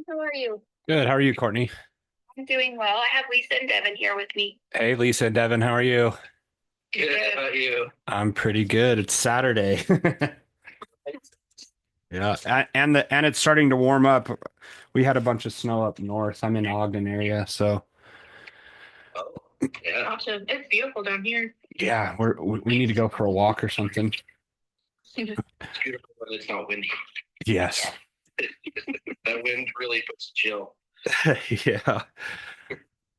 How are you? Good. How are you, Courtney? I'm doing well. I have Lisa and Devin here with me. Hey, Lisa and Devin, how are you? Good. How about you? I'm pretty good. It's Saturday. Yeah, and it's starting to warm up. We had a bunch of snow up north. I'm in Ogden area, so Oh, yeah. Gotcha. It's beautiful down here. yeah, we need to go for a walk or something. It's beautiful when it's not windy. Yes. That wind really puts a chill. Yeah.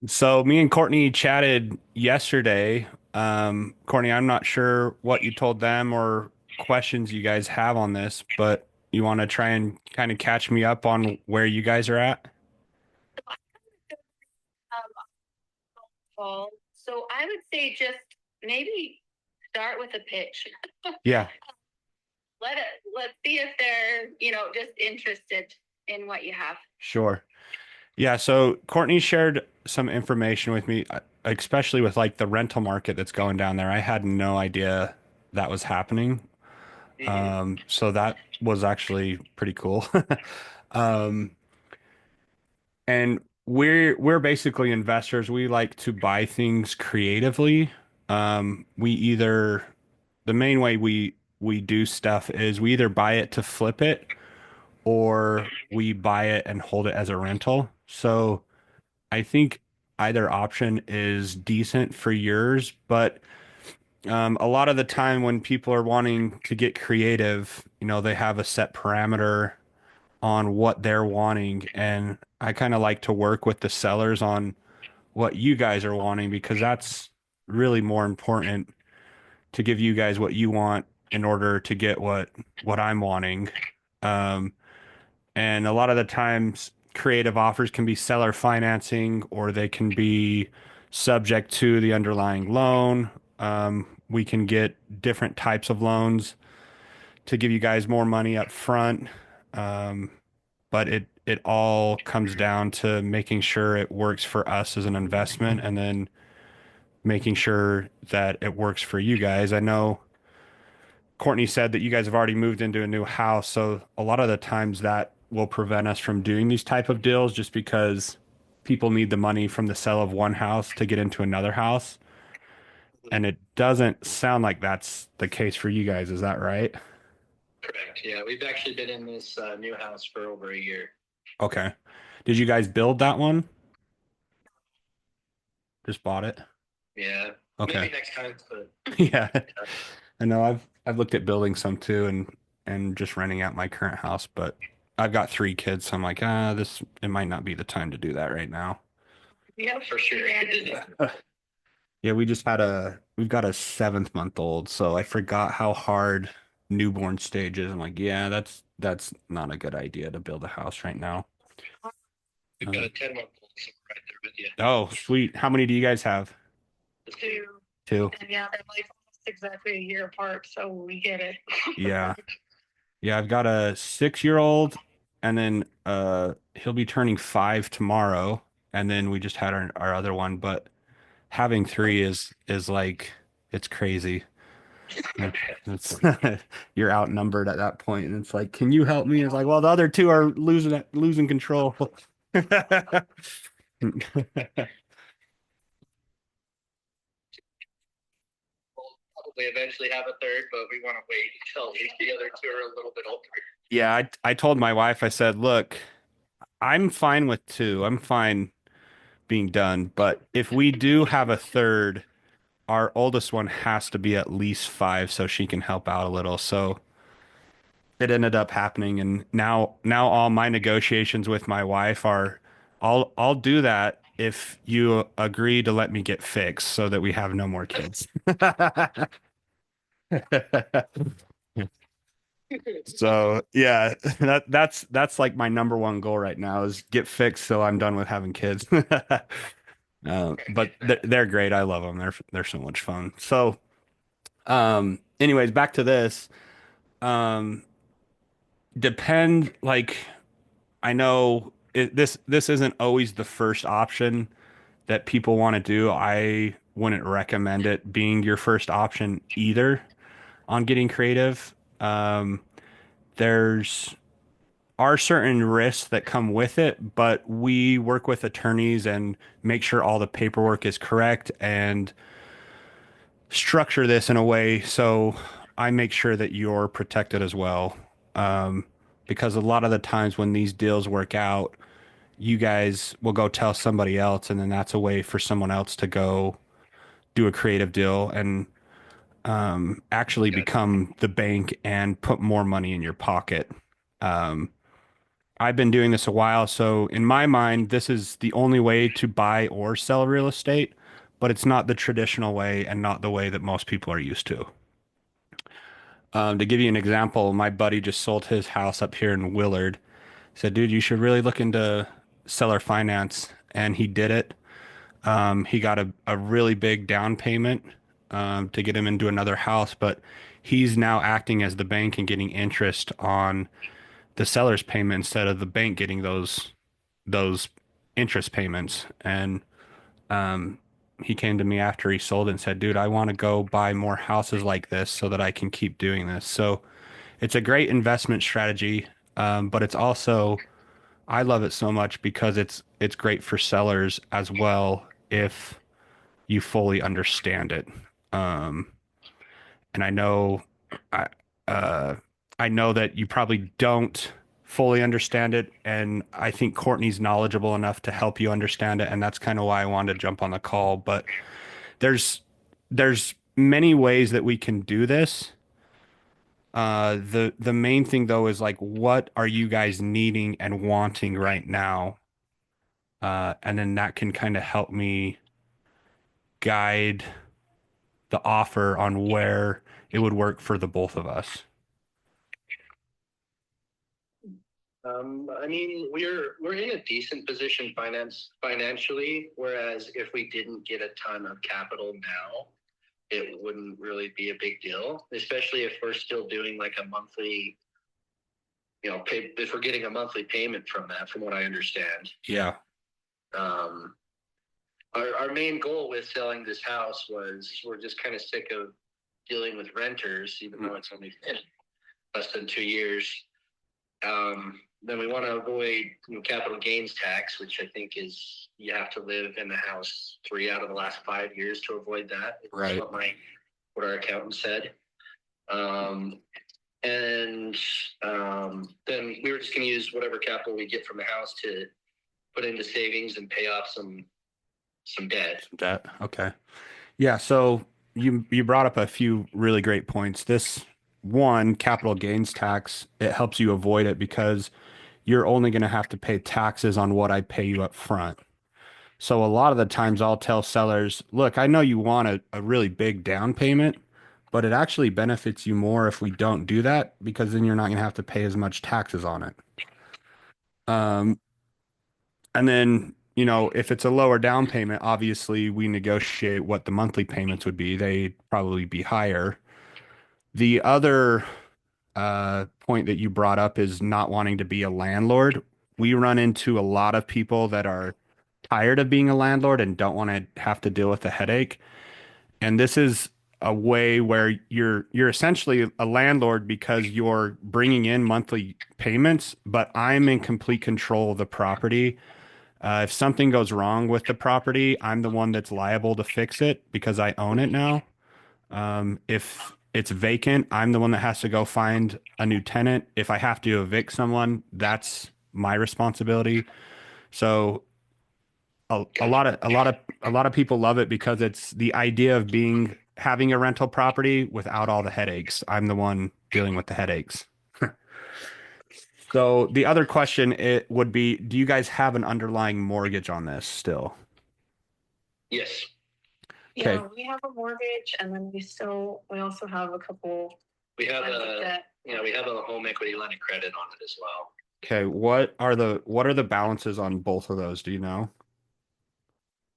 So me and Courtney chatted yesterday. Courtney, I'm not sure what you told them or questions you guys have on this, but you want to try and kind of catch me up on where you guys are at? Fall. So I would say just maybe start with a pitch. Yeah. Let's see if they're, just interested in what you have. Sure. Yeah, so Courtney shared some information with me, especially with like the rental market that's going down there. I had no idea that was happening. So that was actually pretty cool. Um, and we're basically investors. We like to buy things creatively. We either the main way we do stuff is we either buy it to flip it or we buy it and hold it as a rental. So I think either option is decent for yours, but a lot of the time when people are wanting to get creative, they have a set parameter on what they're wanting, and I kind of like to work with the sellers on what you guys are wanting because that's really more important to give you guys what you want in order to get what I'm wanting. Um, and a lot of the times, creative offers can be seller financing or they can be subject to the underlying loan. We can get different types of loans to give you guys more money up front. Um, but it all comes down to making sure it works for us as an investment and then making sure that it works for you guys. I know Courtney said that you guys have already moved into a new house, so a lot of the times that will prevent us from doing these type of deals just because people need the money from the sale of one house to get into another house. And it doesn't sound like that's the case for you guys. Is that right? Correct. Yeah, we've actually been in this new house for over a year. Okay. Did you guys build that one? Just bought it? Yeah, Okay. maybe next time, but Yeah. I know I've looked at building some too and just renting out my current house, but I've got three kids, so I'm like, this it might not be the time to do that right now. yeah, for sure. Yeah, we've got a 7 month old, so I forgot how hard newborn stage is. I'm like, yeah, that's not a good idea to build a house right now. We've got Uh, a 10-month-old right there with you. oh, sweet. How many do you guys have? Two. Two. And yeah, they're like almost exactly a year apart, so we get it. Yeah. Yeah, I've got a 6 year old and then he'll be turning 5 tomorrow. And then we just had our other one, but having three is like it's crazy. It's you're outnumbered at that point, and it's like, can you help me? It's like, well, the other two are losing control. We'll probably eventually have a third, but we want to wait until the other two are a little bit older. Yeah, I told my wife, I said, look, I'm fine with two. I'm fine being done, but if we do have a third, our oldest one has to be at least 5 so she can help out a little. So it ended up happening, and now all my negotiations with my wife are I'll do that if you agree to let me get fixed so that we have no more kids. So yeah, that's like my number one goal right now is get fixed so I'm done with having kids. But they're great. I love them. They're so much fun. So anyways, back to this. Um, depend like I know this isn't always the first option that people want to do. I wouldn't recommend it being your first option either on getting creative. There's are certain risks that come with it, but we work with attorneys and make sure all the paperwork is correct and structure this in a way so I make sure that you're protected as well. Um, because a lot of the times when these deals work out, you guys will go tell somebody else, and then that's a way for someone else to go do a creative deal and actually Got become the bank and put more money in your pocket. Um, I've been doing this a while, so in my mind, this is the only way to buy or sell real estate, but it's not the traditional way and not the way that most people are used to. To give you an example, my buddy just sold his house up here in Willard. He said, dude, you should really look into seller finance. And he did it. He got a really big down payment to get him into another house, but he's now acting as the bank and getting interest on the seller's payment instead of the bank getting those interest payments. And um, he came to me after he sold it and said, dude, I want to go buy more houses like this so that I can keep doing this. So it's a great investment strategy, but it's also I love it so much because it's great for sellers as well if you fully understand it. Um, and I uh, I know that you probably don't fully understand it, and I think Courtney's knowledgeable enough to help you understand it, and that's kind of why I wanted to jump on the call. But there's there's many ways that we can do this. The main thing though is like, what are you guys needing and wanting right now? And then that can kind of help me guide the offer on where it would work for the both of us. I mean, we're in a decent position financially, whereas if we didn't get a ton of capital now, it wouldn't really be a big deal, especially if we're still doing like a monthly, if we're getting a monthly payment from that, from what I understand. Yeah. Um, our main goal with selling this house was we're just kind of sick of dealing with renters, even though it's only been less than 2 years. Then we want to avoid capital gains tax, which I think is you have to live in the house 3 out of the last 5 years to avoid that. Right. What our accountant said. And then we were just going to use whatever capital we get from the house to put into savings and pay off some debt. Debt. Okay. Yeah. So you brought up a few really great points. This one, capital gains tax, it helps you avoid it because you're only going to have to pay taxes on what I pay you up front. So a lot of the times I'll tell sellers, look, I know you want a really big down payment, but it actually benefits you more if we don't do that because then you're not going to have to pay as much taxes on it. Um, and then, if it's a lower down payment, obviously we negotiate what the monthly payments would be. They'd probably be higher. The other point that you brought up is not wanting to be a landlord. We run into a lot of people that are tired of being a landlord and don't want to have to deal with the headache. And this is a way where you're essentially a landlord because you're bringing in monthly payments, but I'm in complete control of the property. If something goes wrong with the property, I'm the one that's liable to fix it because I own it now. If it's vacant, I'm the one that has to go find a new tenant. If I have to evict someone, that's my responsibility. So a lot of people love it because it's the idea of having a rental property without all the headaches. I'm the one dealing with the headaches. So the other question it would be, do you guys have an underlying mortgage on this still? Yes. Okay. Yeah, we have a mortgage and then we also have a couple. We have lines of a debt. we have a home equity line of credit on it as well. Okay. What are the balances on both of those? Do you know?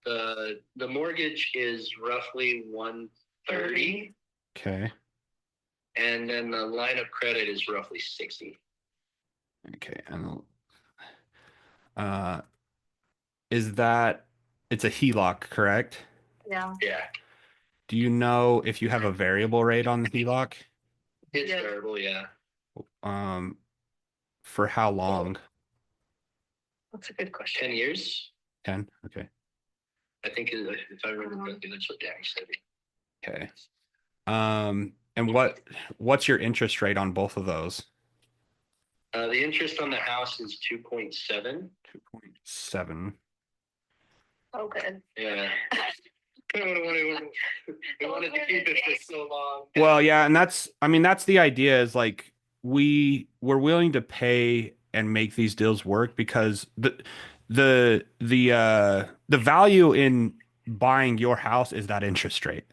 The mortgage is roughly 130, Okay. and then the line of credit is roughly 60. Okay. And uh, is that it's a HELOC, correct? Yeah. Yeah, Do you know if you have a variable rate on the HELOC? it's Yeah. variable. Yeah. Um, For how long? That's a good question. 10 years. 10. Okay. I think if I remember correctly, that's what Danny said. Okay. And what's your interest rate on both of those? The interest on the house is 2.7. 2.7. Oh, good. Yeah. We wanted to keep it for so long. Well, yeah, and that's the idea is like we're willing to pay and make these deals work because the value in buying your house is that interest rate.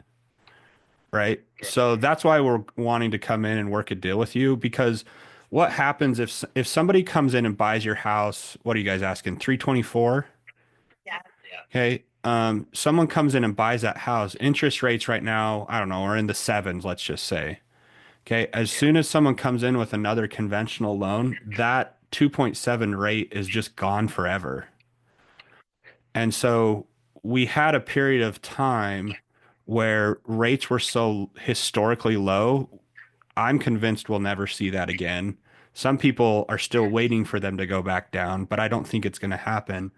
Right. So that's why we're wanting to come in and work a deal with you because what happens if somebody comes in and buys your house, what are you guys asking? 324? Yeah. Okay. Someone comes in and buys that house. Interest rates right now, I don't know, are in the sevens, let's just say. Okay. As soon as someone comes in with another conventional loan, that 2.7 rate is just gone forever. And so we had a period of time where rates were so historically low. I'm convinced we'll never see that again. Some people are still waiting for them to go back down, but I don't think it's going to happen.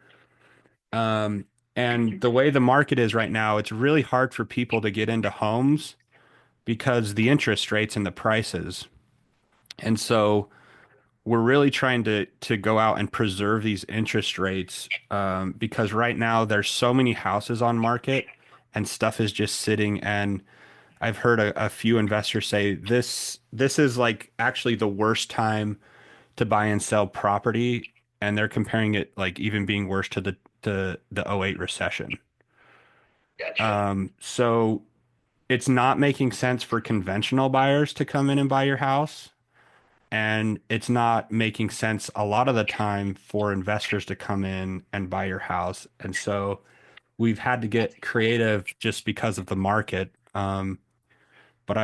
And the way the market is right now, it's really hard for people to get into homes because the interest rates and the prices. And so we're really trying to go out and preserve these interest rates because right now there's so many houses on market and stuff is just sitting. And I've heard a few investors say this is like actually the worst time to buy and sell property, and they're comparing it like even being worse to the '08 recession. Gotcha. So it's not making sense for conventional buyers to come in and buy your house. And it's not making sense a lot of the time for investors to come in and buy your house. And so we've had to get creative just because of the market. But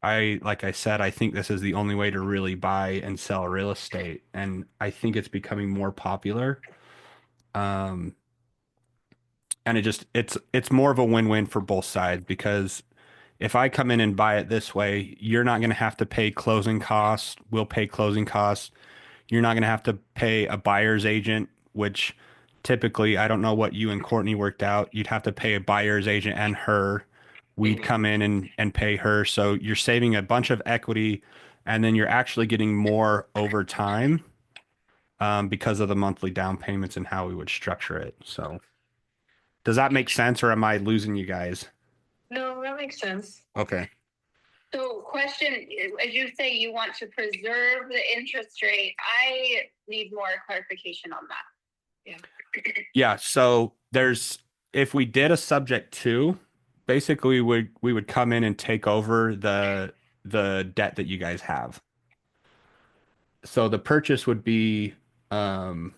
like I said, I think this is the only way to really buy and sell real estate. And I think it's becoming more popular. Um, and it's more of a win-win for both sides because if I come in and buy it this way, you're not going to have to pay closing costs. We'll pay closing costs. You're not going to have to pay a buyer's agent, which typically, I don't know what you and Courtney worked out. You'd have to pay a buyer's agent and her. We'd come in and pay her. So you're saving a bunch of equity and then you're actually getting more over time because of the monthly down payments and how we would structure it. So does that make sense or am I losing you guys? No, that makes sense. Okay. So question, as you say, you want to preserve the interest rate. I need more clarification on that. Yeah. So if we did a subject to, basically we would come in and take over the debt that you guys have. So the purchase would be um,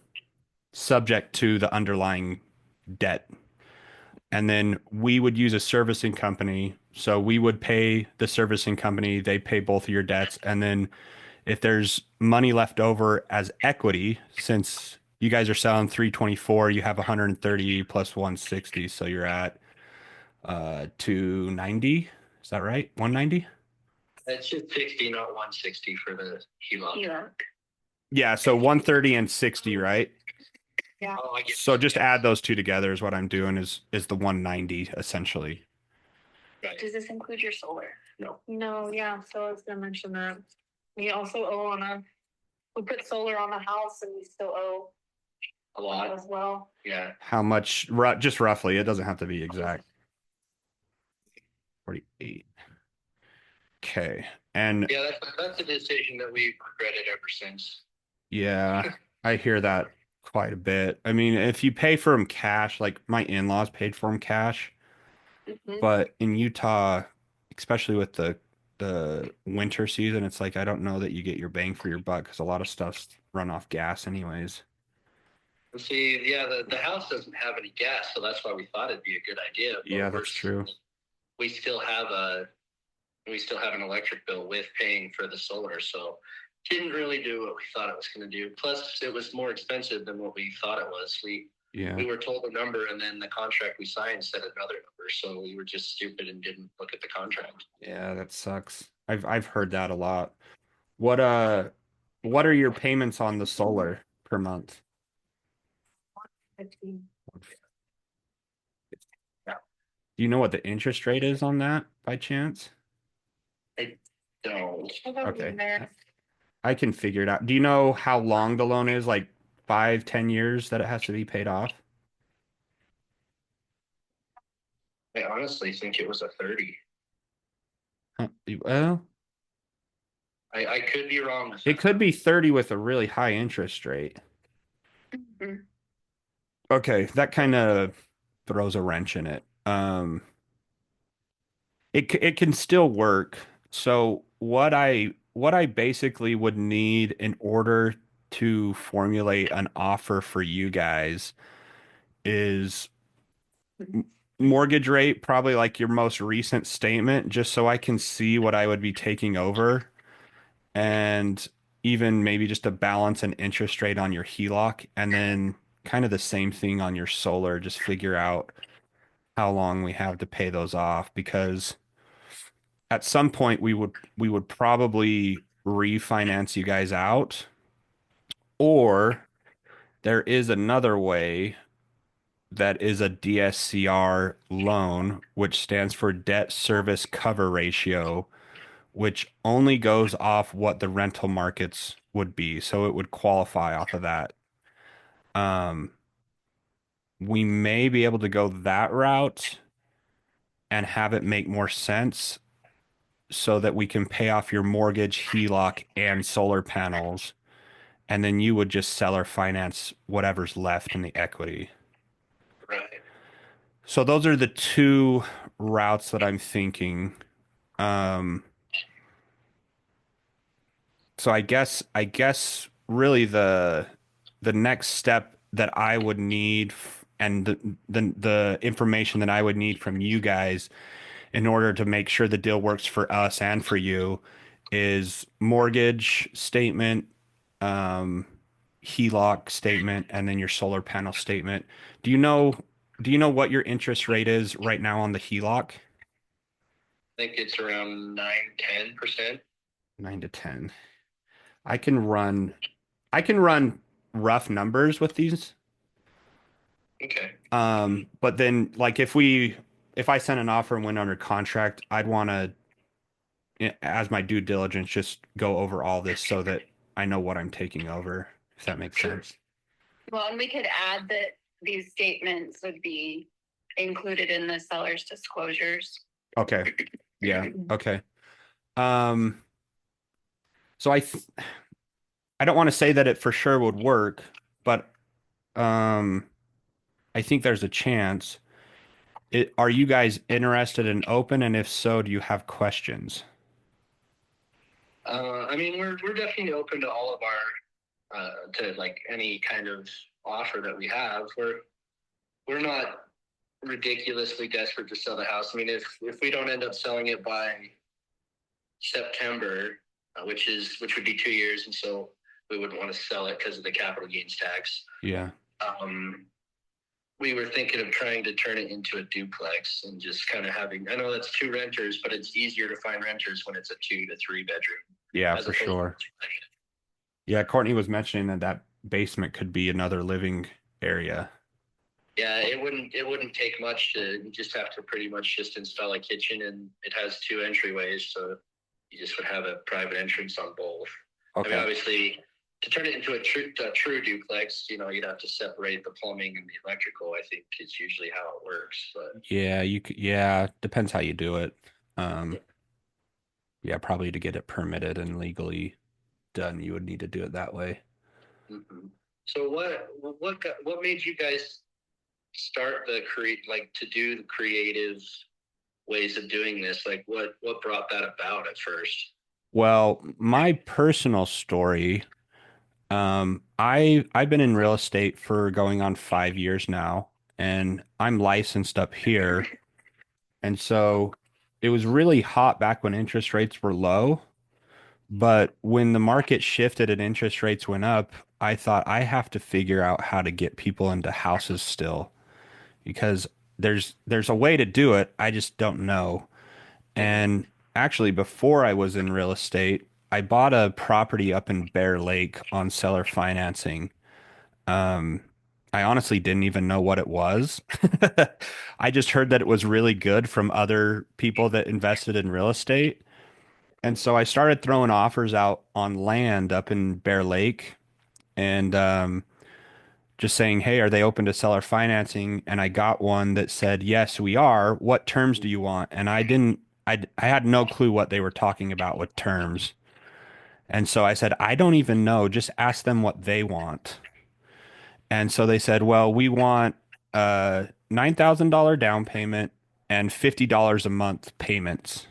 subject to the underlying debt. And then we would use a servicing company. So we would pay the servicing company, they pay both of your debts. And then if there's money left over as equity, since you guys are selling 324, you have 130 plus 160, so you're at 290. Is that right? 190? It's just 60, not 160 for the HELOC. Yeah. Yeah, so 130 and 60, right? Yeah. Oh, I get So just add those two together is what I'm doing is the 190 essentially. Right. Does this include your solar? No. No, yeah, so I was gonna mention that. We also owe we put solar on the house and we still owe A that lot. as well. Yeah. How much just roughly, it doesn't have to be exact. 48. Okay. And Yeah, that's a decision that we've regretted ever since. yeah, I hear that quite a bit. I mean, if you pay for them cash, like my in-laws paid for them cash, Mhm. but in Utah, especially with the winter season, it's like I don't know that you get your bang for your buck because a lot of stuff's run off gas anyways. See, yeah, the house doesn't have any gas, so that's why we thought it'd be a good idea. But Yeah, that's true. We still have an electric bill with paying for the solar, so didn't really do what we thought it was going to do. Plus, it was more expensive than what we thought it was. We were told a number, and then the contract we signed said another number, so we were just stupid and didn't look at the contract. Yeah, that sucks. I've heard that a lot. What What are your payments on the solar per month? 50. Do you know what the interest rate is on that by chance? I don't. I don't Okay. either. I can figure it out. Do you know how long the loan is? Like 5, 10 years that it has to be paid off? I honestly think it was a 30. Huh, well, I could be wrong with it that. could be 30 with a really high interest rate. Mhm. Okay, that kind of throws a wrench in it. It can still work. So what I basically would need in order to formulate an offer for you guys is mortgage rate, probably like your most recent statement, just so I can see what I would be taking over, and even maybe just a balance and interest rate on your HELOC, and then kind of the same thing on your solar, just figure out how long we have to pay those off because at some point we would probably refinance you guys out, or there is another way that is a DSCR loan, which stands for debt service cover ratio, which only goes off what the rental markets would be. So it would qualify off of that. Um, we may be able to go that route and have it make more sense so that we can pay off your mortgage, HELOC, and solar panels. And then you would just sell or finance whatever's left in the equity. Right. So those are the two routes that I'm thinking. Um, so I guess really the next step that I would need and the information that I would need from you guys in order to make sure the deal works for us and for you is mortgage statement, um, HELOC statement, and then your solar panel statement. Do you know do you know what your interest rate is right now on the HELOC? I think it's around 9-10%. 9 to 10. I can run I can run rough numbers with these. Okay. But then like if I sent an offer and went under contract, I'd want to, as my due diligence, just go over all this so that I know what I'm taking over, if that makes Sure. sense. Well, and we could add that these statements would be included in the seller's disclosures. Okay. Yeah. Okay. Um, so I don't want to say that it for sure would work, but um, I think there's a chance. Are you guys interested and open? And if so, do you have questions? I mean, we're definitely open to all of our to like any kind of offer that we have. We're not ridiculously desperate to sell the house. I mean, if we don't end up selling it by September, which would be 2 years, and so we wouldn't want to sell it because of the capital gains tax. Yeah. We were thinking of trying to turn it into a duplex and just kind of having. I know that's 2 renters, but it's easier to find renters when it's a 2 to 3 bedroom. Yeah, as for opposed to sure. 2. Yeah, Courtney was mentioning that that basement could be another living area. Yeah, it wouldn't take much to. You just have to pretty much just install a kitchen, and it has 2 entryways, so you just would have a private entrance on both. I mean, Okay. obviously, to turn it into a true duplex, you'd have to separate the plumbing and the electrical. I think is usually how it works. But Yeah, yeah, depends how you do it. Um, yeah, probably to get it permitted and legally done, you would need to do it that way. So what made you guys start to do the creative ways of doing this? Like what brought that about at first? Well, my personal story, I've been in real estate for going on 5 years now, and I'm licensed up here. And so it was really hot back when interest rates were low. But when the market shifted and interest rates went up, I thought I have to figure out how to get people into houses still because there's a way to do it. I just don't know. And actually, before I was in real estate, I bought a property up in Bear Lake on seller financing. Um, I honestly didn't even know what it was. I just heard that it was really good from other people that invested in real estate. And so I started throwing offers out on land up in Bear Lake and just saying, "Hey, are they open to seller financing?" And I got one that said, "Yes, we are. What terms do you want?" And I had no clue what they were talking about with terms. And so I said, "I don't even know. Just ask them what they want." And so they said, "Well, we want a $9,000 down payment and $50 a month payments."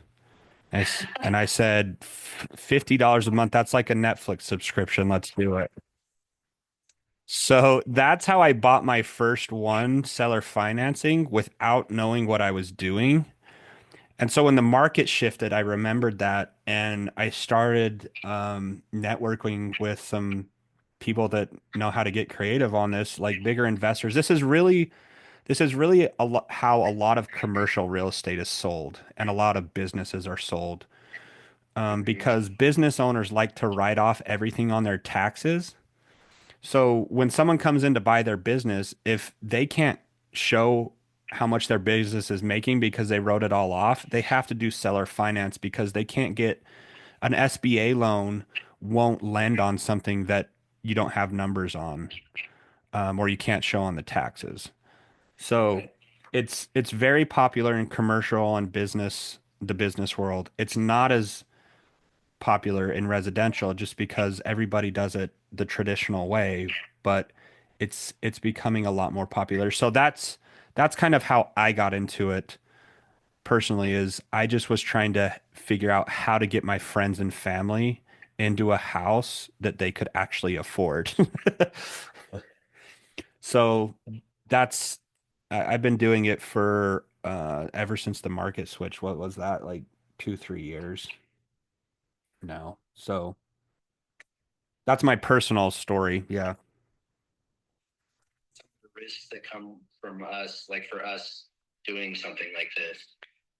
And I said, $50 a month, that's like a Netflix subscription. Let's do it." So that's how I bought my first one seller financing without knowing what I was doing. And so when the market shifted, I remembered that and I started networking with some people that know how to get creative on this, like bigger investors. This is really how a lot of commercial real estate is sold and a lot of businesses are sold because business owners like to write off everything on their taxes. So when someone comes in to buy their business, if they can't show how much their business is making because they wrote it all off, they have to do seller finance because they can't get an SBA loan won't lend on something that you don't have numbers on, or you can't show on the taxes. So it's very popular in commercial and business, the business world. It's not as popular in residential just because everybody does it the traditional way, but it's becoming a lot more popular. So that's kind of how I got into it personally is I just was trying to figure out how to get my friends and family into a house that they could actually afford. So that's I've been doing it for ever since the market switch. What was that? Like 2, 3 years now. So that's my personal story. Yeah. The risks that come from us, like for us doing something like this.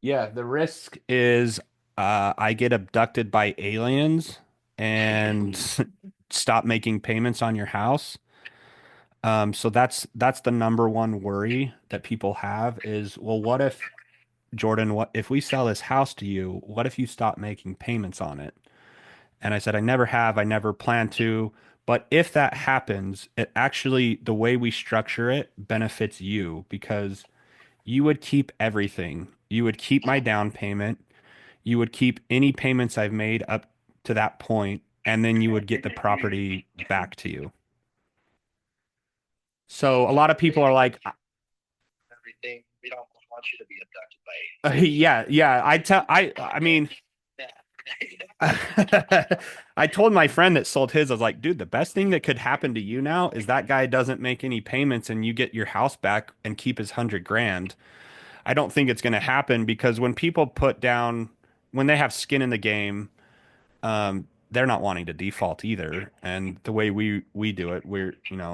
Yeah, the risk is I get abducted by aliens and stop making payments on your house. So that's the number one worry that people have is, well, what if Jordan, what if we sell this house to you? What if you stop making payments on it? And I said, I never have, I never plan to. But if that happens, it actually, the way we structure it benefits you because you would keep everything. You would keep my down payment. You would keep any payments I've made up to that point, and then you would get the property back to you. So a lot of people are like, Everything. We don't want you to be abducted yeah, yeah. I mean, I told my friend that sold his, I was like, dude, the best thing that could happen to you now is that guy doesn't make any payments and you get your house back and keep his 100 grand. I don't think it's going to happen because when people put down, when they have skin in the game, they're not wanting to default either. And the way we do it,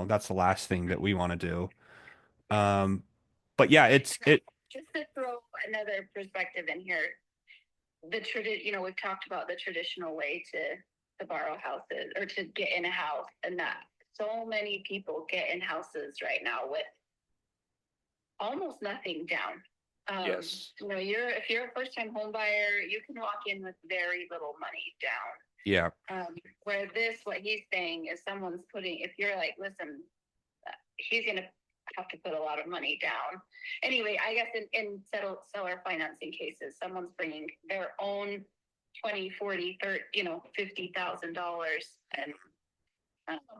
that's the last thing that we want to do. But yeah, it. Just to throw another perspective in here, we've talked about the traditional way to borrow houses or to get in a house, and that so many people get in houses right now with almost nothing down. Yes. If you're a first time home buyer, you can walk in with very little money down. Yeah. Where what he's saying is someone's if you're like, listen, he's going to have to put a lot of money down. Anyway, I guess in seller financing cases, someone's bringing their own 20, 40, 30, $50,000. And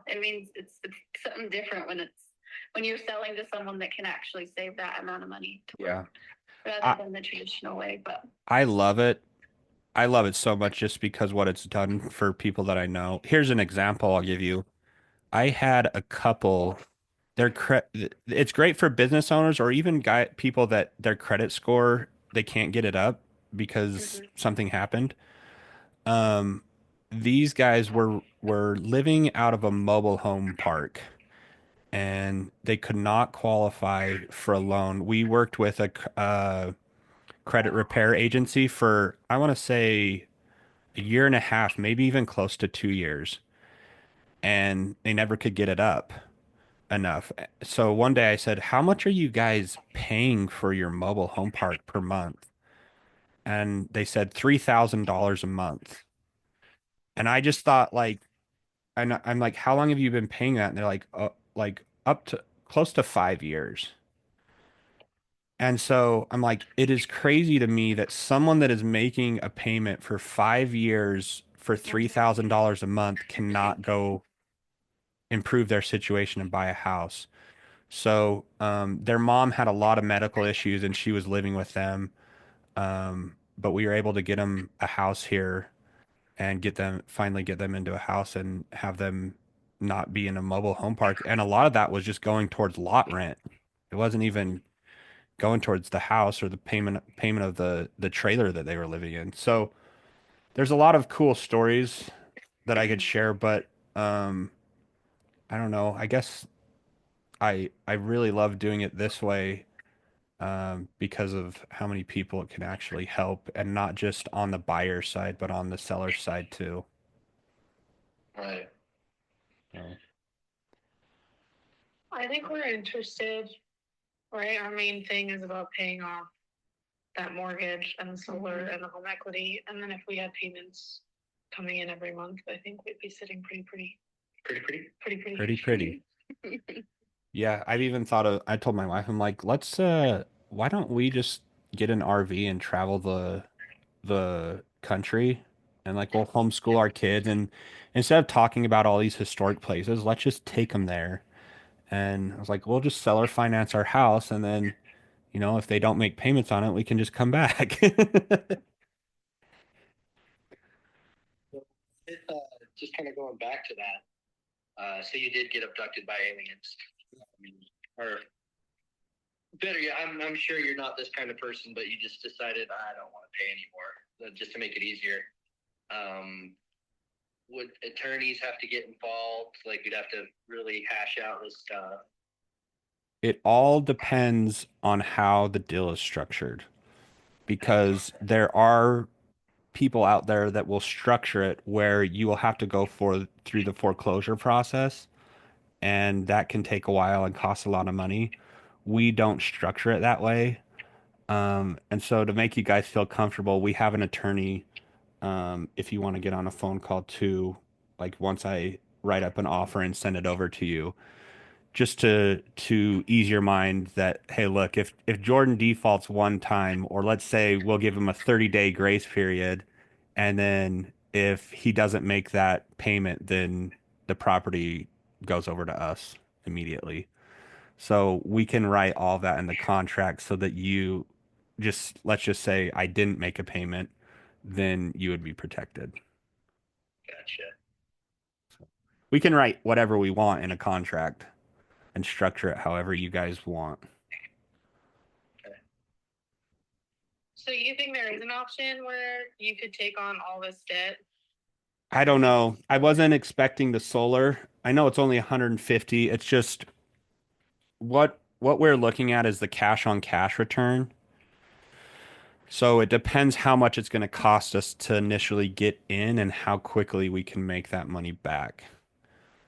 it means it's something different when you're selling to someone that can actually save that amount of money to work rather than the traditional way. But I love it. I love it so much just because what it's done for people that I know. Here's an example I'll give you. I had a couple, it's great for business owners or even people that their credit score, they can't get it up because something happened. Um, these guys were living out of a mobile home park and they could not qualify for a loan. We worked with a credit repair agency for, I want to say a year and a half, maybe even close to 2 years, and they never could get it up enough. So one day I said, "How much are you guys paying for your mobile home park per month?" And they said $3,000 a month. And I just thought like, and I'm like, "How long have you been paying that?" And they're like up to close to 5 years. And so I'm like, it is crazy to me that someone that is making a payment for 5 years for $3,000 a month cannot go improve their situation and buy a house. So their mom had a lot of medical issues and she was living with them. But we were able to get them a house here and finally get them into a house and have them not be in a mobile home park. And a lot of that was just going towards lot rent. It wasn't even going towards the house or the payment of the trailer that they were living in. So there's a lot of cool stories that I could share, but um, I don't know. I guess I really love doing it this way because of how many people it can actually help, and not just on the buyer side, but on the seller side too. Right. So, I think we're interested, right? Our main thing is about paying off that mortgage and the solar and the home equity. And then if we had payments coming in every month, I think we'd be sitting pretty. pretty. Yeah, I've even thought of, I told my wife, I'm like, why don't we just get an RV and travel the country and like we'll homeschool our kids, and instead of talking about all these historic places, let's just take them there. And I was like, we'll just seller finance our house, and then, if they don't make payments on it, we can just come back. It, just kind of going back to that. So you did get abducted by aliens. I mean, or better yet, I'm sure you're not this kind of person, but you just decided I don't want to pay anymore, just to make it easier. Um, would attorneys have to get involved? Like we'd have to really hash out this stuff. It all depends on how the deal is structured, because there are people out there that will structure it where you will have to go through the foreclosure process, and that can take a while and cost a lot of money. We don't structure it that way. And so to make you guys feel comfortable, we have an attorney. If you want to get on a phone call too, like once I write up an offer and send it over to you, just to ease your mind that, hey, look, if Jordan defaults one time, or let's say we'll give him a 30-day grace period, and then if he doesn't make that payment, then the property goes over to us immediately. So we can write all that in the contract so that let's just say I didn't make a payment, then you would be protected. Gotcha. We can write whatever we want in a contract and structure it however you guys want. So you think there is an option where you could take on all this debt? I don't know. I wasn't expecting the solar. I know it's only 150. It's just what we're looking at is the cash on cash return. So it depends how much it's going to cost us to initially get in and how quickly we can make that money back.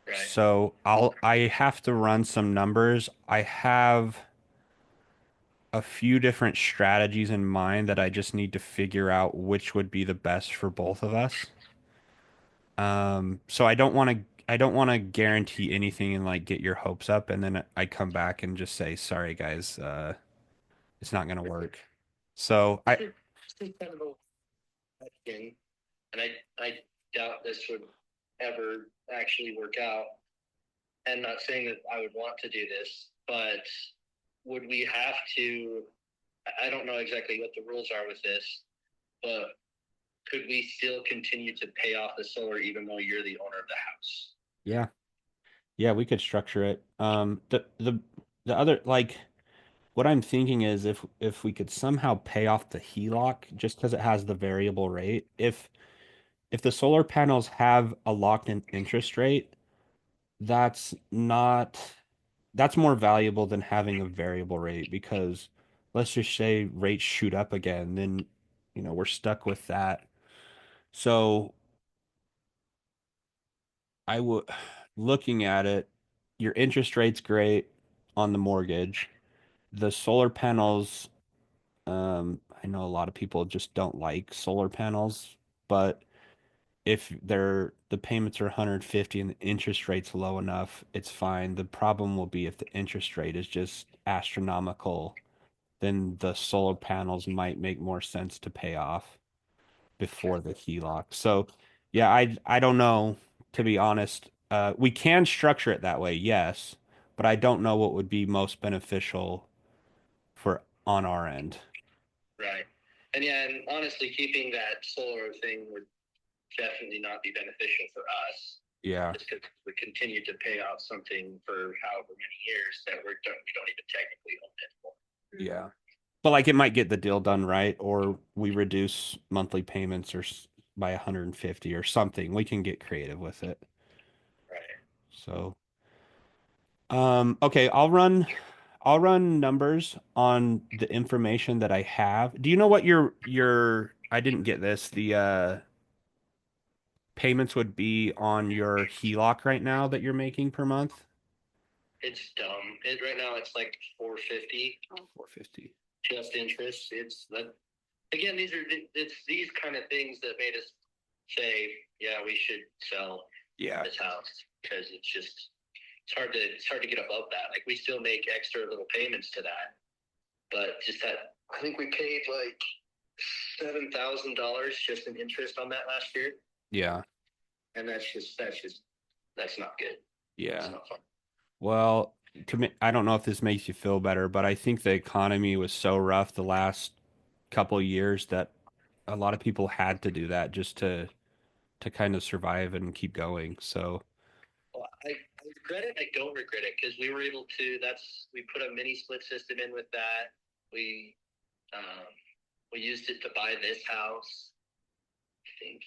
Right. So I have to run some numbers. I have a few different strategies in mind that I just need to figure out which would be the best for both of us. So I don't want to guarantee anything and like get your hopes up, and then I come back and just say, sorry guys, it's not gonna work. So Kind of a thing, and I doubt this would ever actually work out. And not saying that I would want to do this, but would we have to? I don't know exactly what the rules are with this, but could we still continue to pay off the solar even though you're the owner of the house? yeah, yeah, we could structure it. The other like what I'm thinking is if we could somehow pay off the HELOC just because it has the variable rate. If the solar panels have a locked in interest rate, that's not that's more valuable than having a variable rate, because let's just say rates shoot up again, then we're stuck with that. So I would, looking at it, your interest rate's great on the mortgage. The solar panels, I know a lot of people just don't like solar panels, but if the payments are 150 and the interest rate's low enough, it's fine. The problem will be if the interest rate is just astronomical, then the solar panels might make more sense to pay off before the HELOC. So, yeah, I don't know, to be honest. We can structure it that way, yes, but I don't know what would be most beneficial for on our end. Right. And yeah, and honestly, keeping that solar thing would definitely not be beneficial for us. Yeah. Just because we continue to pay off something for however many years that we don't even technically own it anymore. Yeah. But like it might get the deal done right, or we reduce monthly payments by 150 or something. We can get creative with it. Right. So, okay, I'll run numbers on the information that I have. Do you know what I didn't get this, the payments would be on your HELOC right now that you're making per month? It's dumb. Right now it's like 450 450. just interest. It's that again, it's these kind of things that made us say, yeah, we should sell Yeah. this house because it's hard to get above that. Like we still make extra little payments to that, but just that I think we paid like $7,000 just in interest on that last year, Yeah. and that's not good. Yeah. It's not fun. Well, I don't know if this makes you feel better, but I think the economy was so rough the last couple of years that a lot of people had to do that just to kind of survive and keep going. So, Well, I regret it. I don't regret it because we were able to. We put a mini split system in with that. We um, we used it to buy this house. I think.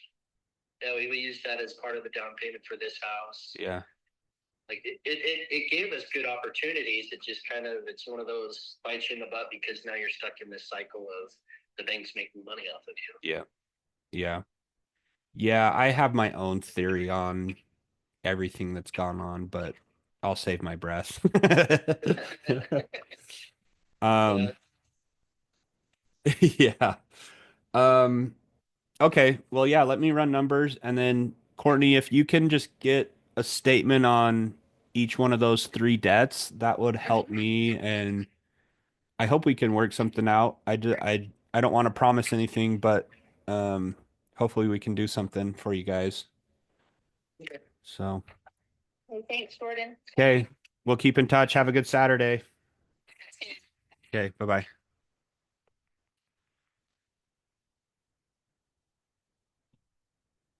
Yeah, we used that as part of the down payment for this house. yeah. Like it gave us good opportunities. It just it's one of those bites you in the butt because now you're stuck in this cycle of the bank's making money off of you. Yeah. Yeah. Yeah, I have my own theory on everything that's gone on, but I'll save my breath. Yeah. Um, yeah. Um, okay. Well, yeah, let me run numbers and then Courtney, if you can just get a statement on each one of those three debts, that would help me and I hope we can work something out. I don't want to promise anything, but um hopefully we can do something for you guys. Okay. So, Hey, thanks, Jordan. okay, we'll keep in touch. Have a good Saturday. Okay, bye-bye.